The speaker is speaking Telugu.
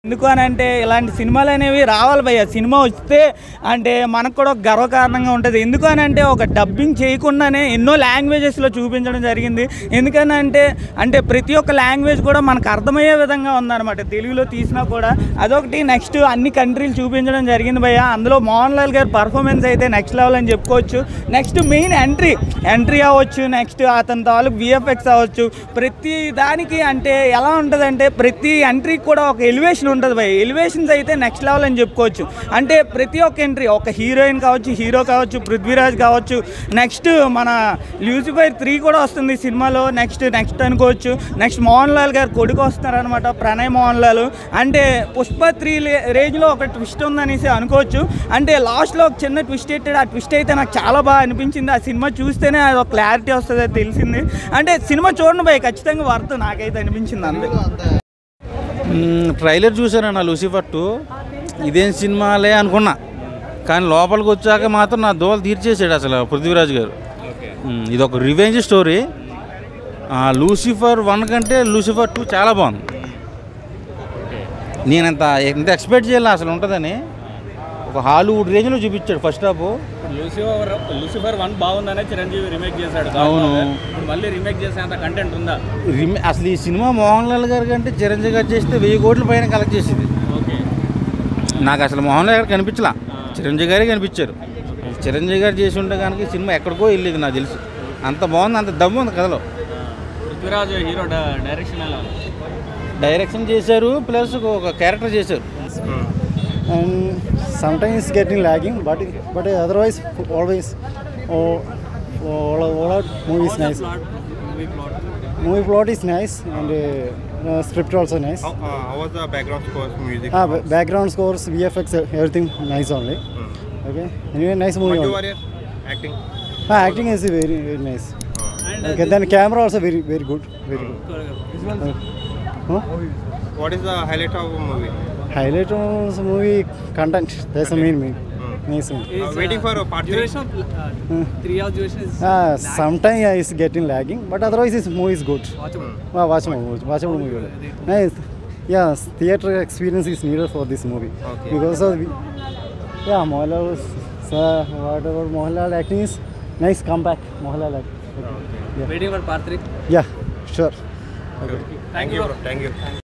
ఎందుకు అని అంటే ఇలాంటి సినిమాలు అనేవి రావాలి భయ్య. సినిమా వస్తే అంటే మనకు కూడా ఒక గర్వకారణంగా ఉంటుంది. ఎందుకు అని అంటే ఒక డబ్బింగ్ చేయకుండానే ఎన్నో లాంగ్వేజెస్లో చూపించడం జరిగింది. ఎందుకని అంటే ప్రతి ఒక్క లాంగ్వేజ్ కూడా మనకు అర్థమయ్యే విధంగా ఉందన్నమాట. తెలుగులో తీసినా కూడా అదొకటి. నెక్స్ట్ అన్ని కంట్రీలు చూపించడం జరిగింది భయ్య. అందులో మోహన్ లాల్ గారి పర్ఫార్మెన్స్ అయితే నెక్స్ట్ లెవెల్ అని చెప్పుకోవచ్చు. నెక్స్ట్ మెయిన్ ఎంట్రీ అవ్వచ్చు, నెక్స్ట్ అతని తాలూకు విఎఫ్ఎక్స్ అవ్వచ్చు. ప్రతి దానికి అంటే ఎలా ఉంటుందంటే ప్రతి ఎంట్రీకి కూడా ఒక ఎలివేషన్ ఉంటుంది భయ్. ఎలివేషన్స్ అయితే నెక్స్ట్ లెవెల్ అని చెప్పుకోవచ్చు. అంటే ప్రతి ఒక్క ఎంట్రీ, ఒక హీరోయిన్ కావచ్చు, హీరో కావచ్చు, పృథ్వీరాజ్ కావచ్చు, నెక్స్ట్ మన లూసిఫర్ 3 కూడా వస్తుంది సినిమాలో. నెక్స్ట్ అనుకోవచ్చు. నెక్స్ట్ మోహన్ లాల్ గారు కొడుకు వస్తున్నారనమాట, ప్రణయ్ మోహన్ లాల్. అంటే పుష్ప 3 రేంజ్లో ఒక ట్విస్ట్ ఉందనేసి అనుకోవచ్చు. అంటే లాస్ట్లో ఒక చిన్న ట్విస్ట్ పెట్టాడు. ఆ ట్విస్ట్ అయితే నాకు చాలా బాగా అనిపించింది. ఆ సినిమా చూస్తేనే అది ఒక క్లారిటీ వస్తుంది, అది తెలిసింది. అంటే సినిమా చూడండి భయ్, ఖచ్చితంగా వర్త్ నాకైతే అనిపించింది. అంతే. ట్రైలర్ చూసానన్న లూసిఫర్ 2, ఇదేం సినిమాలే అనుకున్నా, కానీ లోపలికి వచ్చాక మాత్రం నా దోలు తీర్చేసాడు అసలు పృథ్వీరాజ్ గారు. ఇది ఒక రివెంజ్ స్టోరీ. లూసిఫర్ 1 కంటే లూసిఫర్ 2 చాలా బాగుంది. నేను ఎంత ఎక్స్పెక్ట్ చేయాలి అసలు ఉంటుందని. ఒక హాలీవుడ్ రేంజ్లో చూపించాడు ఫస్ట్ హాఫ్. లూసిఫర్ 1 బాగుందనే చిరంజీవి రీమేక్ చేశాడు. అవును, మళ్ళీ రీమేక్ చేసేంత కంటెంట్ ఉందా? అసలు ఈ సినిమా మోహన్ లాల్ గారి కంటే చిరంజీవి గారు చేస్తే 1000 కోట్ల పైన కలెక్ట్ చేసింది. నాకు అసలు మోహన్ లాల్ గారు కనిపించలా, చిరంజీవి గారే కనిపించారు. చిరంజీవి గారు చేసి ఉంటే కనుక సినిమా ఎక్కడికో వెళ్ళేది నాకు తెలుసు. అంత బాగుంది, అంత దమ్ము ఉంది కథలో. పృథ్వీరాజ్ హీరో డైరెక్షన్ చేశారు, ప్లస్ ఒక క్యారెక్టర్ చేశారు. And sometimes getting lagging, but otherwise always all out movie is nice. Movie plot is nice and script also nice. How was the background scores, music? Background scores, VFX, everything nice only. Okay. Anyway, nice movie. Manju Warrier acting. Acting is very very nice. Okay. Then camera also very very good, very good. What is the highlight of the movie? Highlight of the movie content. That's the main. Nice. Waiting for a part 3. 3 hours duration is sometimes it's getting lagging, but otherwise this movie is good. Watchable movie. Nice. Yeah, theater experience is needed for this movie. Okay. Because of Mohanlal, whatever Mohanlal acting is nice comeback. Mohanlal acting. waiting for part 3. Yeah, sure. Thank you, bro. Thank you.